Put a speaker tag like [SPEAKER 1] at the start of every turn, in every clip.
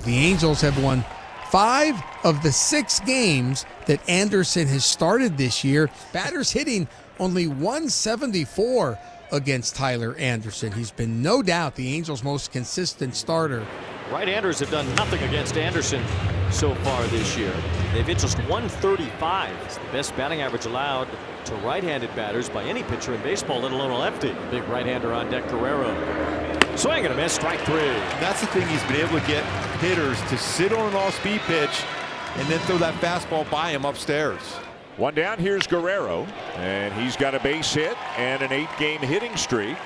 [SPEAKER 1] The Angels have won 5 of the 6 games that Anderson has started this year. Batters hitting only 174 against Tyler Anderson. He's been no doubt the Angels' most consistent starter.
[SPEAKER 2] Right-handers have done nothing against Anderson so far this year. They've hit just 135. It's the best batting average allowed to right-handed batters by any pitcher in baseball, let alone a lefty. Big right-hander on deck, Guerrero. Swing and a miss, strike 3.
[SPEAKER 3] That's the thing, he's been able to get hitters to sit on an off-speed pitch and then throw that fastball by him upstairs.
[SPEAKER 4] One down, here's Guerrero, and he's got a base hit and an 8-game hitting streak,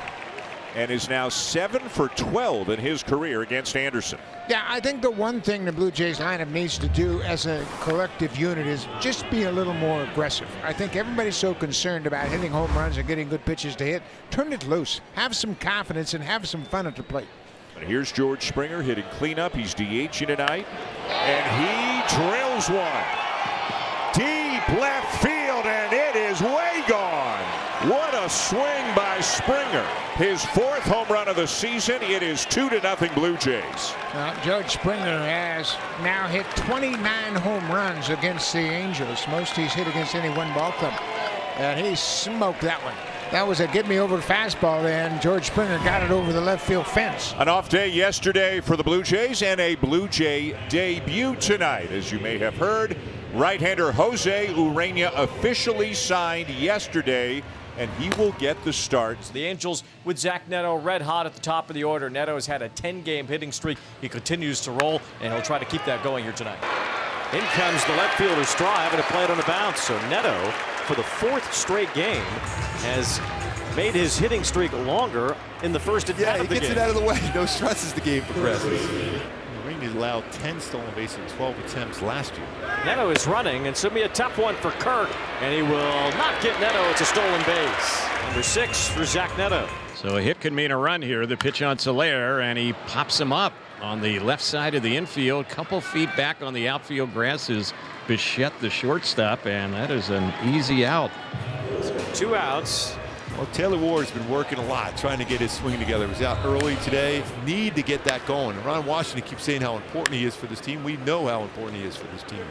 [SPEAKER 4] and is now 7 for 12 in his career against Anderson.
[SPEAKER 5] Yeah, I think the one thing the Blue Jays lineup needs to do as a collective unit is just be a little more aggressive. I think everybody's so concerned about hitting home runs and getting good pitches to hit. Turn it loose, have some confidence, and have some fun at the plate.
[SPEAKER 4] And here's George Springer hitting cleanup. He's DHing tonight, and he drills one deep left field, and it is way gone. What a swing by Springer. His 4th home run of the season. It is 2-0 Blue Jays.
[SPEAKER 5] George Springer has now hit 29 home runs against the Angels. Most he's hit against any one ball club. And he smoked that one. That was a get me over fastball, and George Springer got it over the left field fence.
[SPEAKER 4] An off day yesterday for the Blue Jays, and a Blue Jay debut tonight. As you may have heard, right-hander Jose Urena officially signed yesterday, and he will get the start.
[SPEAKER 2] The Angels with Zach Neto red hot at the top of the order. Neto has had a 10-game hitting streak. He continues to roll, and he'll try to keep that going here tonight. In comes the left fielder Straw, having to play it on the bounce. So Neto, for the 4th straight game, has made his hitting streak longer in the first at bat of the game.
[SPEAKER 3] Yeah, he gets it out of the way. No stress as the game progresses. Urena allowed 10 stolen bases in 12 attempts last year.
[SPEAKER 2] Neto is running, and so it'll be a tough one for Kirk, and he will not get Neto. It's a stolen base. Number 6 for Zach Neto.
[SPEAKER 6] So a hit could mean a run here. The pitch on Soler, and he pops him up on the left side of the infield. Couple feet back on the outfield grass is Bichette, the shortstop, and that is an easy out.
[SPEAKER 2] So 2 outs.
[SPEAKER 3] Well, Taylor Ward has been working a lot trying to get his swing together. He was out early today. Need to get that going. Ron Washington keeps saying how important he is for this team. We know how important he is for this team.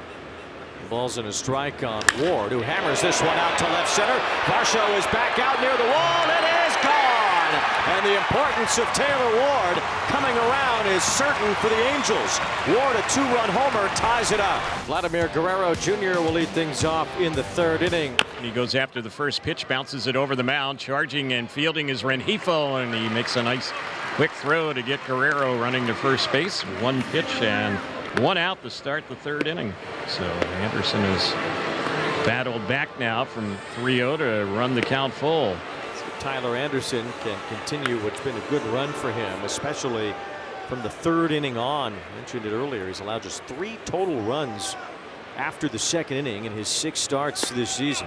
[SPEAKER 2] The ball's in a strike on Ward, who hammers this one out to left center. Varsho is back out near the wall. It is gone! And the importance of Taylor Ward coming around is certain for the Angels. Ward, a 2-run homer, ties it up. Vladimir Guerrero Jr. will lead things off in the 3rd inning.
[SPEAKER 6] He goes after the first pitch, bounces it over the mound. Charging and fielding is Rengifo, and he makes a nice quick throw to get Guerrero running to first base. 1 pitch and 1 out to start the 3rd inning. So Anderson has battled back now from 3-0 to run the count full.
[SPEAKER 2] So Tyler Anderson can continue what's been a good run for him, especially from the 3rd inning on. I mentioned it earlier. He's allowed just 3 total runs after the 2nd inning in his 6 starts this season.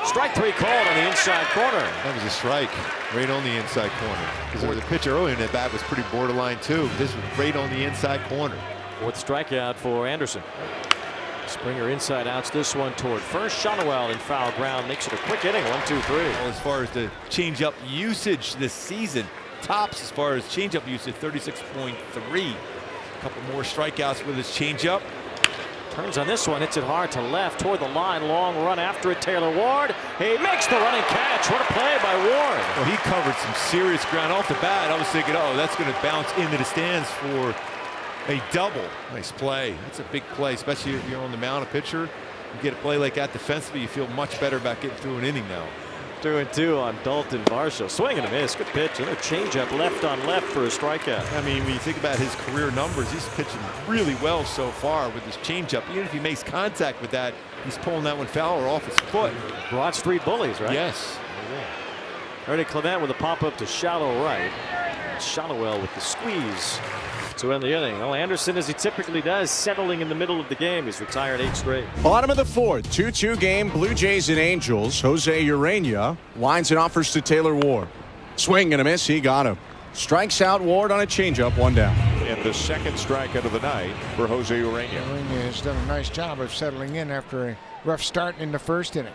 [SPEAKER 2] Strike 3 called on the inside corner.
[SPEAKER 3] That was a strike right on the inside corner. Because there was a pitch earlier in that bat was pretty borderline too. This was right on the inside corner.
[SPEAKER 2] 4th strikeout for Anderson. Springer inside outs this one toward first. Shotwell in foul ground makes it a quick inning. 1-2-3.
[SPEAKER 3] Well, as far as the changeup usage this season, tops as far as changeup usage, 36.3. A couple more strikeouts with his changeup.
[SPEAKER 2] Turns on this one, hits it hard to left toward the line. Long run after it. Taylor Ward. He makes the running catch. What a play by Ward.
[SPEAKER 3] Well, he covered some serious ground off the bat. I was thinking, oh, that's going to bounce into the stands for a double. Nice play. That's a big play, especially if you're on the mound, a pitcher. You get a play like that defensively, you feel much better about getting through an inning now.
[SPEAKER 2] 2-2 on Dalton Varsho. Swing and a miss. Good pitch. And a changeup left on left for a strikeout.
[SPEAKER 3] I mean, when you think about his career numbers, he's pitching really well so far with his changeup. Even if he makes contact with that, he's pulling that one foul or off his foot.
[SPEAKER 2] Broad Street Bullies, right?
[SPEAKER 3] Yes.
[SPEAKER 2] Ernie Clement with a pop-up to shallow right. Shotwell with the squeeze to end the inning. Well, Anderson, as he typically does, settling in the middle of the game. He's retired 8 straight.
[SPEAKER 7] Bottom of the 4th, 2-2 game, Blue Jays and Angels. Jose Urena winds and offers to Taylor Ward. Swing and a miss, he got him. Strikes out Ward on a changeup, 1 down.
[SPEAKER 4] And the 2nd strikeout of the night for Jose Urena.
[SPEAKER 5] Urena has done a nice job of settling in after a rough start in the 1st inning.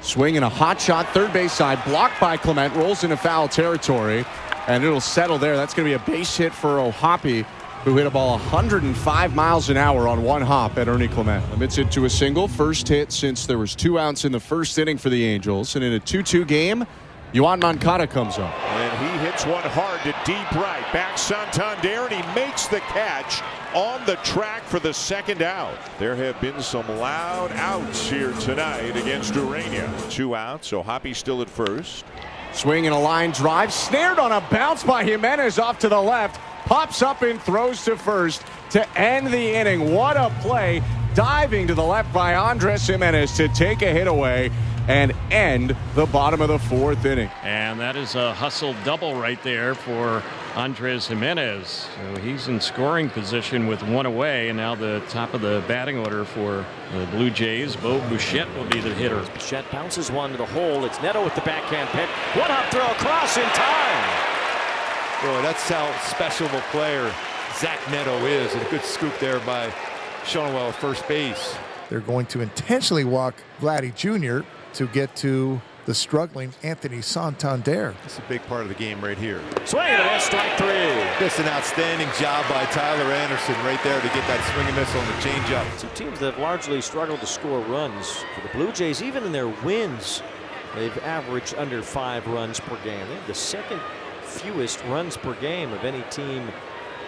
[SPEAKER 7] Swing and a hot shot, 3rd base side, blocked by Clement, rolls into foul territory. And it'll settle there. That's going to be a base hit for O'Hoppe. who hit a ball 105 miles an hour on one hop at Ernie Clement. Limits it to a single, first hit since there was 2 outs in the first inning for the Angels. And in a 2-2 game, Yoan Moncada comes up.
[SPEAKER 4] And he hits one hard to deep right. Back Santander, and he makes the catch on the track for the second out. There have been some loud outs here tonight against Urania. 2 outs, so Hoppy still at first.
[SPEAKER 7] Swing and a line drive, snared on a bounce by Jimenez off to the left. Pops up and throws to first to end the inning. What a play. Diving to the left by Andres Jimenez to take a hit away and end the bottom of the 4th inning.
[SPEAKER 6] And that is a hustle double right there for Andres Jimenez. So he's in scoring position with 1 away, and now the top of the batting order for the Blue Jays. Bo Bichette will be the hitter.
[SPEAKER 2] Bichette bounces one to the hole. It's Neto with the backhand pitch. One up throw across in time.
[SPEAKER 3] Boy, that's how special of a player Zach Neto is. And a good scoop there by Shonwell at first base.
[SPEAKER 8] They're going to intentionally walk Vladdy Jr. to get to the struggling Anthony Santander.
[SPEAKER 3] That's a big part of the game right here.
[SPEAKER 2] Swing and a miss, strike 3.
[SPEAKER 3] Just an outstanding job by Tyler Anderson right there to get that swing and miss on the changeup.
[SPEAKER 2] Two teams that have largely struggled to score runs. For the Blue Jays, even in their wins, they've averaged under 5 runs per game. They have the second fewest runs per game of any team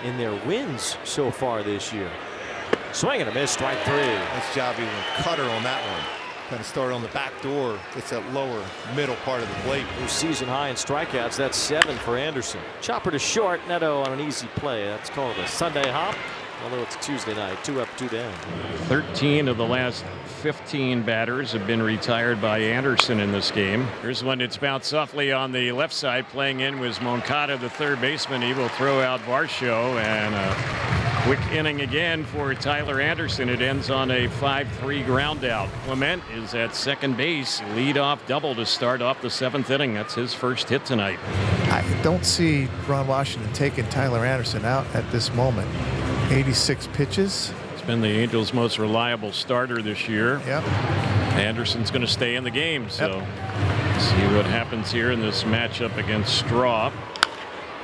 [SPEAKER 2] in their wins so far this year. Swing and a miss, strike 3.
[SPEAKER 3] Nice job even cutter on that one. Kind of started on the back door. It's that lower middle part of the plate.
[SPEAKER 2] New season high in strikeouts. That's 7 for Anderson. Chopper to short. Neto on an easy play. That's called a Sunday hop. Although it's Tuesday night. 2 up, 2 down.
[SPEAKER 6] 13 of the last 15 batters have been retired by Anderson in this game. Here's one that's bounced softly on the left side. Playing in was Moncada, the third baseman. He will throw out Varsho, and a quick inning again for Tyler Anderson. It ends on a 5-3 ground out. Clement is at second base. Leadoff double to start off the 7th inning. That's his first hit tonight.
[SPEAKER 8] I don't see Ron Washington taking Tyler Anderson out at this moment. 86 pitches.
[SPEAKER 6] He's been the Angels' most reliable starter this year.
[SPEAKER 8] Yep.
[SPEAKER 6] Anderson's going to stay in the game, so see what happens here in this matchup against Straw.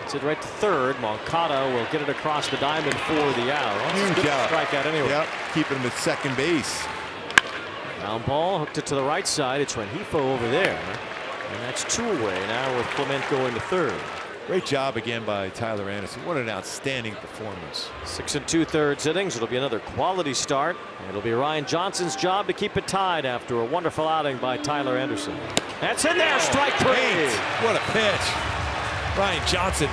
[SPEAKER 2] It's it right to third. Moncada will get it across the diamond for the out.
[SPEAKER 3] Good job.
[SPEAKER 2] Strikeout anyway.
[SPEAKER 3] Yep, keeping him at second base.
[SPEAKER 2] Ground ball, hooked it to the right side. It's Rengifo over there. And that's 2 away now with Clement going to third.
[SPEAKER 3] Great job again by Tyler Anderson. What an outstanding performance.
[SPEAKER 2] 6 2/3 innings. It'll be another quality start. It'll be Ryan Johnson's job to keep it tied after a wonderful outing by Tyler Anderson. That's in there. Strike 3.
[SPEAKER 3] What a pitch. Ryan Johnson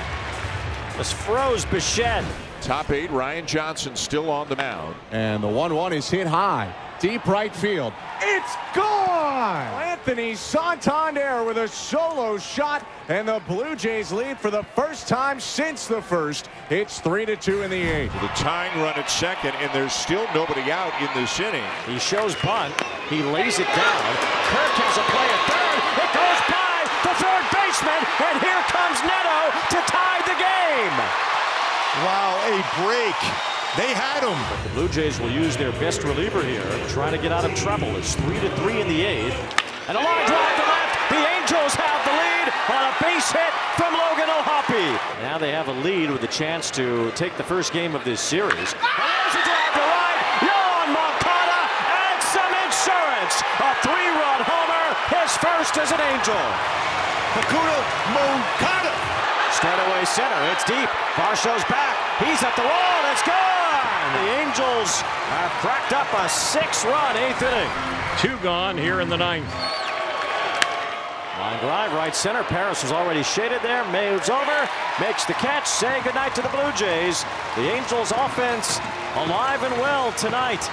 [SPEAKER 2] Just froze Bichette.
[SPEAKER 4] Top 8, Ryan Johnson still on the mound.
[SPEAKER 7] And the 1-1 is hit high. Deep right field. It's gone! Anthony Santander with a solo shot, and the Blue Jays lead for the first time since the first. It's 3-2 in the 8th.
[SPEAKER 4] The tying run at second, and there's still nobody out in this inning.
[SPEAKER 2] He shows bunt. He lays it down. Kirk has a play at third. It goes by the third baseman, and here comes Neto to tie the game.
[SPEAKER 3] Wow, a break. They had him.
[SPEAKER 2] The Blue Jays will use their best reliever here, trying to get out of trouble. It's 3-3 in the 8th. And a line drive to left. The Angels have the lead on a base hit from Logan O'Hoppe. Now they have a lead with a chance to take the first game of this series. And there's a drive to right. Yoan Moncada and some insurance. A 3-run homer. His first as an Angel.
[SPEAKER 3] Hakuto Moncada.
[SPEAKER 2] Straightaway center. It's deep. Varsho's back. He's at the wall. It's gone. The Angels have cracked up a 6-run 8th inning.
[SPEAKER 6] 2 gone here in the 9th.
[SPEAKER 2] Line drive, right center. Paris was already shaded there. Moves over, makes the catch. Say goodnight to the Blue Jays. The Angels offense alive and well tonight.